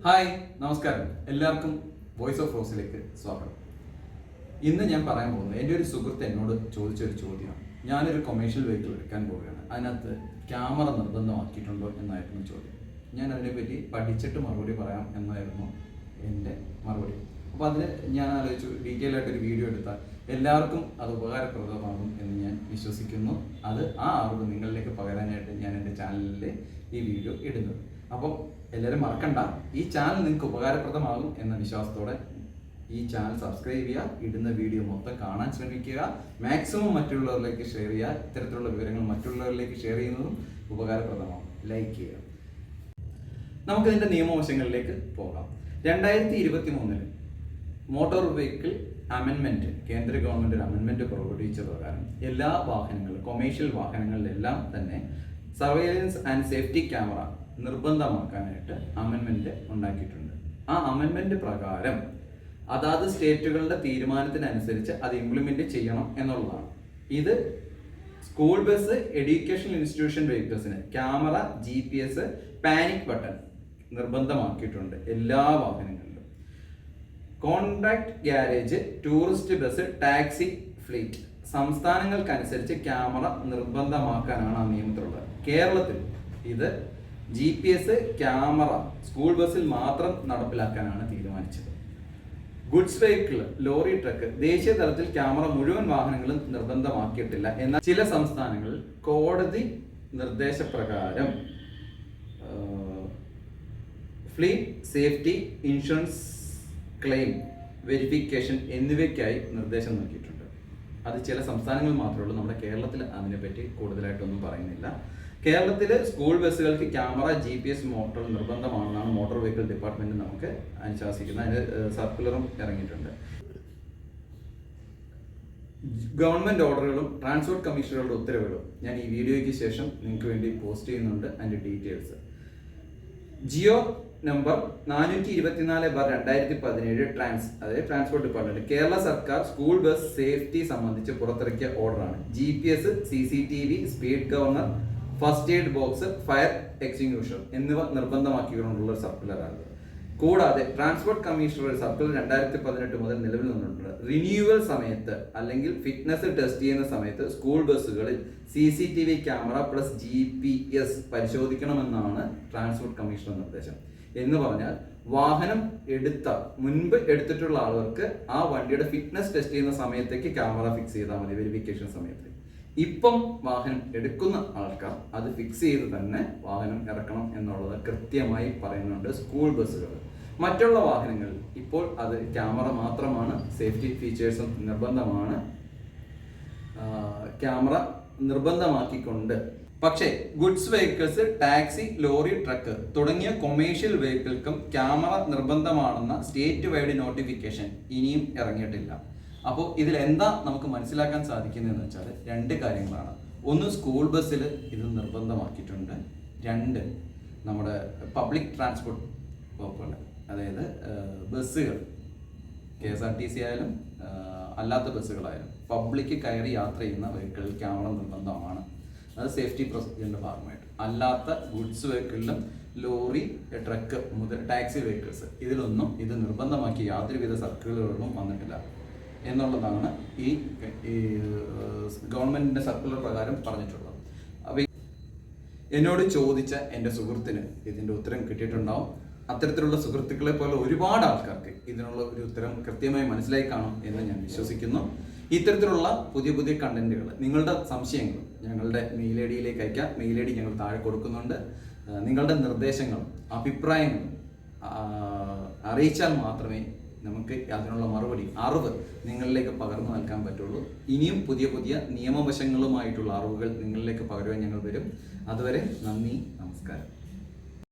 Hi, നമസ്കാരം. എല്ലാവർക്കും voice of റോസിലേക്ക് സ്വാഗതം. ഇന്ന് ഞാൻ പറയാൻ പോകുന്നത് എൻ്റെ ഒരു സുഹൃത്ത് എന്നോട് ചോദിച്ചൊരു ചോദ്യമാണ്. ഞാനൊരു കൊമേഴ്ഷ്യൽ വെഹിക്കിൾ എടുക്കാൻ പോവുകയാണ്, അതിനകത്ത് ക്യാമറ നിർബന്ധമാക്കിയിട്ടുണ്ടോ എന്നായിരുന്നു ചോദ്യം. ഞാൻ അതിനെപ്പറ്റി പഠിച്ചിട്ട് മറുപടി പറയാം എന്നായിരുന്നു എൻ്റെ മറുപടി. അപ്പോൾ അതിന് ഞാൻ ആലോചിച്ചു, ഡീറ്റെയിൽ ആയിട്ടൊരു വീഡിയോ എടുത്താൽ എല്ലാവർക്കും അത് ഉപകാരപ്രദമാകും എന്ന് ഞാൻ വിശ്വസിക്കുന്നു. അത് ആ അറിവ് നിങ്ങളിലേക്ക് പകരാനായിട്ട് ഞാൻ എൻ്റെ ചാനലിൽ ഈ വീഡിയോ ഇടുന്നത്. അപ്പം എല്ലാവരും മറക്കണ്ട, ഈ ചാനൽ നിങ്ങൾക്ക് ഉപകാരപ്രദമാകും എന്ന വിശ്വാസത്തോടെ ഈ ചാനൽ സബ്സ്ക്രൈബ് ചെയ്യുക, ഇടുന്ന വീഡിയോ മൊത്തം കാണാൻ ശ്രമിക്കുക, മാക്സിമം മറ്റുള്ളവരിലേക്ക് ഷെയർ ചെയ്യുക. ഇത്തരത്തിലുള്ള വിവരങ്ങൾ മറ്റുള്ളവരിലേക്ക് ഷെയർ ചെയ്യുന്നതും ഉപകാരപ്രദമാകും. ലൈക്ക് ചെയ്യുക. നമുക്കിതിൻ്റെ നിയമവശങ്ങളിലേക്ക് പോകാം. 2023 മോട്ടോർ വെഹിക്കിൾ അമെൻമെന്റ്, കേന്ദ്ര ഗവൺമെന്റ് ഒരു അമെൻമെന്റ് പുറപ്പെടുവിച്ച പ്രകാരം എല്ലാ വാഹനങ്ങളും, കൊമേഴ്ഷ്യൽ വാഹനങ്ങളിലെല്ലാം തന്നെ സർവൈലൻസ് ആൻഡ് സേഫ്റ്റി ക്യാമറ നിർബന്ധമാക്കാനായിട്ട് അമെൻമെന്റ് ഉണ്ടാക്കിയിട്ടുണ്ട്. ആ അമെൻമെന്റ് പ്രകാരം അതാത് സ്റ്റേറ്റുകളുടെ തീരുമാനത്തിനനുസരിച്ച് അത് ഇംപ്ലിമെന്റ് ചെയ്യണം എന്നുള്ളതാണ്. ഇത് സ്കൂൾ ബസ്, എഡ്യൂക്കേഷണൽ ഇൻസ്റ്റിറ്റ്യൂഷൻ വെഹിക്കിൾസിന് ക്യാമറ, GPS, പാനിക് ബട്ടൺ നിർബന്ധമാക്കിയിട്ടുണ്ട് എല്ലാ വാഹനങ്ങളിലും. Contract garage, tourist bus, taxi fleet സംസ്ഥാനങ്ങൾക്കനുസരിച്ച് ക്യാമറ നിർബന്ധമാക്കാനാണ് ആ നിയമത്തിലുള്ളത്. കേരളത്തിൽ ഇത് GPS ക്യാമറ സ്കൂൾ ബസ്സിൽ മാത്രം നടപ്പിലാക്കാനാണ് തീരുമാനിച്ചത്. ഗുഡ്സ് വെഹിക്കിൾ, ലോറി, ട്രക്ക് ദേശീയ തലത്തിൽ ക്യാമറ മുഴുവൻ വാഹനങ്ങളും നിർബന്ധമാക്കിയിട്ടില്ല. എന്നാൽ ചില സംസ്ഥാനങ്ങളിൽ കോടതി നിർദ്ദേശപ്രകാരം fleet, safety, insurance claim verification എന്നിവയ്ക്കായി നിർദ്ദേശം നൽകിയിട്ടുണ്ട്. അത് ചില സംസ്ഥാനങ്ങളിൽ മാത്രമേ ഉള്ളൂ. നമ്മുടെ കേരളത്തിൽ അതിനെപ്പറ്റി കൂടുതലായിട്ടൊന്നും പറയുന്നില്ല. കേരളത്തിൽ സ്കൂൾ ബസ്സുകൾക്ക് ക്യാമറ, GPS മോട്ടോർ നിർബന്ധമാണെന്നാണ് മോട്ടോർ വെഹിക്കിൾ ഡിപ്പാർട്ട്മെന്റ് നമുക്ക് അനുശാസിക്കുന്നത്. അതിന് സർക്കുലറും ഇറങ്ങിയിട്ടുണ്ട്. ഗവൺമെന്റ് ഓർഡറുകളും ട്രാൻസ്പോർട്ട് കമ്മീഷണറുടെ ഉത്തരവുകളും ഞാൻ ഈ വീഡിയോയ്ക്ക് ശേഷം നിങ്ങൾക്ക് വേണ്ടി പോസ്റ്റ് ചെയ്യുന്നുണ്ട്. അതിന്റെ ഡീറ്റെയിൽസ് ജിയോ നമ്പർ 424/2017 അതായത് ട്രാൻസ്പോർട്ട് ഡിപ്പാർട്ട്മെന്റ് കേരള സർക്കാർ സ്കൂൾ ബസ് സേഫ്റ്റി സംബന്ധിച്ച് പുറത്തിറക്കിയ ഓർഡറാണ്. GPS, CCTV, speed governor, first aid box, fire extinguisher എന്നിവ നിർബന്ധമാക്കിക്കൊണ്ടുള്ള സർക്കുലറാണ്. കൂടാതെ ട്രാൻസ്പോർട്ട് കമ്മീഷണർ സർക്കുലർ 2018 മുതൽ നിലവിൽ വന്നിട്ടുണ്ട്. റിന്യൂവൽ സമയത്ത് അല്ലെങ്കിൽ ഫിറ്റ്നസ് ടെസ്റ്റ് ചെയ്യുന്ന സമയത്ത് സ്കൂൾ ബസ്സുകളിൽ CCTV ക്യാമറ പ്ലസ് GPS പരിശോധിക്കണമെന്നാണ് ട്രാൻസ്പോർട്ട് കമ്മീഷണർ നിർദ്ദേശം. എന്ന് പറഞ്ഞാൽ വാഹനം മുൻപ് എടുത്തിട്ടുള്ള ആളുകൾക്ക് ആ വണ്ടിയുടെ ഫിറ്റ്നസ് ടെസ്റ്റ് ചെയ്യുന്ന സമയത്തേക്ക് ക്യാമറ ഫിക്സ് ചെയ്താൽ മതി, വെരിഫിക്കേഷൻ സമയത്ത്. ഇപ്പം വാഹനം എടുക്കുന്ന ആൾക്കാർ അത് ഫിക്സ് ചെയ്ത് തന്നെ വാഹനം ഇറക്കണം എന്നുള്ളത് കൃത്യമായി പറയുന്നുണ്ട് സ്കൂൾ ബസ്സുകൾ. മറ്റുള്ള വാഹനങ്ങളിൽ ഇപ്പോൾ അത് ക്യാമറ മാത്രമാണ്, സേഫ്റ്റി ഫീച്ചേഴ്സും നിർബന്ധമാണ്. ക്യാമറ നിർബന്ധമാക്കിക്കൊണ്ട് പക്ഷേ goods vehicles, taxi, lorry, truck തുടങ്ങിയ കൊമേഴ്ഷ്യൽ വെഹിക്കിൾക്കും ക്യാമറ നിർബന്ധമാണെന്ന സ്റ്റേറ്റ് വൈഡ് നോട്ടിഫിക്കേഷൻ ഇനിയും ഇറങ്ങിയിട്ടില്ല. അപ്പോൾ ഇതിൽ എന്താ നമുക്ക് മനസ്സിലാക്കാൻ സാധിക്കുന്നതെന്ന് വെച്ചാൽ രണ്ട് കാര്യങ്ങളാണ്. ഒന്ന്, സ്കൂൾ ബസ്സിൽ ഇത് നിർബന്ധമാക്കിയിട്ടുണ്ട്. രണ്ട്, നമ്മുടെ പബ്ലിക് ട്രാൻസ്പോർട്ട് വകുപ്പുകൾ, അതായത് ബസ്സുകൾ, KSRTC ആയാലും അല്ലാത്ത ബസ്സുകളായാലും പബ്ലിക് കയറി യാത്ര ചെയ്യുന്ന വെഹിക്കിളിൽ ക്യാമറ നിർബന്ധമാണ്. അത് സേഫ്റ്റി പ്രൊസീജിയറിന്റെ ഭാഗമായിട്ട്. അല്ലാത്ത ഗുഡ്സ് വെഹിക്കിളിലും ലോറി, ട്രക്ക് മുതൽ ടാക്സി വെഹിക്കിൾസ് ഇതിലൊന്നും ഇത് നിർബന്ധമാക്കി യാതൊരുവിധ സർക്കുലറുകളും വന്നിട്ടില്ല എന്നുള്ളതാണ് ഈ ഗവൺമെന്റിന്റെ സർക്കുലർ പ്രകാരം പറഞ്ഞിട്ടുള്ളത്. അപ്പോൾ എന്നോട് ചോദിച്ച എൻ്റെ സുഹൃത്തിന് ഇതിന്റെ ഉത്തരം കിട്ടിയിട്ടുണ്ടാവും. അത്തരത്തിലുള്ള സുഹൃത്തുക്കളെ പോലെ ഒരുപാട് ആൾക്കാർക്ക് ഇതിനുള്ള ഒരു ഉത്തരം കൃത്യമായി മനസ്സിലായി കാണും എന്ന് ഞാൻ വിശ്വസിക്കുന്നു. ഇത്തരത്തിലുള്ള പുതിയ പുതിയ കണ്ടന്റുകൾ, നിങ്ങളുടെ സംശയങ്ങൾ ഞങ്ങളുടെ മെയിൽ ഐഡിയിലേക്ക് അയക്കാം. മെയിൽ ഐഡി ഞങ്ങൾ താഴെ കൊടുക്കുന്നുണ്ട്. നിങ്ങളുടെ നിർദ്ദേശങ്ങളും അഭിപ്രായങ്ങളും അറിയിച്ചാൽ മാത്രമേ നമുക്ക് അതിനുള്ള അറിവ് നിങ്ങളിലേക്ക് പകർന്നു നൽകാൻ പറ്റുള്ളൂ. ഇനിയും പുതിയ പുതിയ നിയമവശങ്ങളുമായിട്ടുള്ള അറിവുകൾ നിങ്ങളിലേക്ക് പകരുവാൻ ഞങ്ങൾ വരും. അതുവരെ നന്ദി, നമസ്കാരം.